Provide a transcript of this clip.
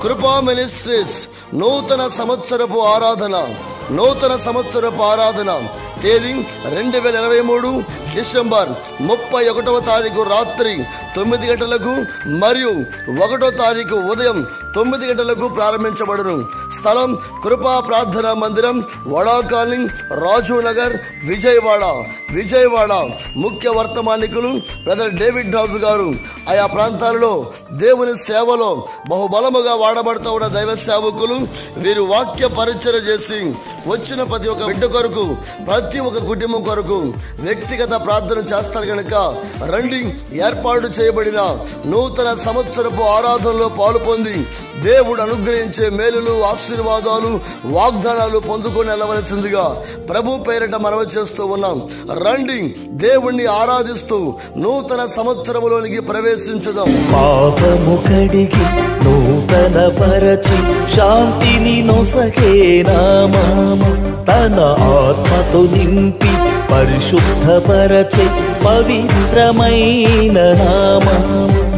కృపా మినిస్ట్రీస్ నూతన సంవత్సరపు ఆరాధన తేదీ 2023 డిసెంబర్ 31వ తారీఖు రాత్రి 9 గంటలకు మరియు 1వ తారీఖు ఉదయం 9 గంటలకు ప్రారంభించబడును. స్థలం కృపా ప్రార్థనా మందిరం, వడా కాలనీ, రాజు నగర్, విజయవాడ. ముఖ్య వర్తమానికులు బ్రదర్ డేవిడ్ రాజు గారు. ఆయా ప్రాంతాలలో దేవుని సేవలో బహుబలముగా వాడబడుతూ ఉన్న దైవ సేవకులు. వీరు వాక్య పరిచర్య చేసి వచ్చిన ప్రతి ఒక్క బిడ్డ కొరకు, ప్రతి ఒక్క కుటుంబం కొరకు వ్యక్తిగత ప్రార్థన చేస్తారు కనుక రండి. ఏర్పాటు చేయబడిన నూతన సంవత్సరపు ఆరాధనలో పాలు పొంది దేవుడు అనుగ్రహించే మేలులు, ఆశీర్వాదాలు, వాగ్దానాలు పొందుకొని వెళ్ళవలసిందిగా ప్రభు పేరిట మనవి చేస్తూ ఉన్నాం. రండి, దేవుణ్ణి ఆరాధిస్తూ నూతన సంవత్సరములోనికి ప్రవేశించుదాం. పాపము కడిగి నూతన పరచి శాంతిని నొసగే నామము, తన ఆత్మతో నింపి పరిశుద్ధపరచే పవిత్రమైన నామము.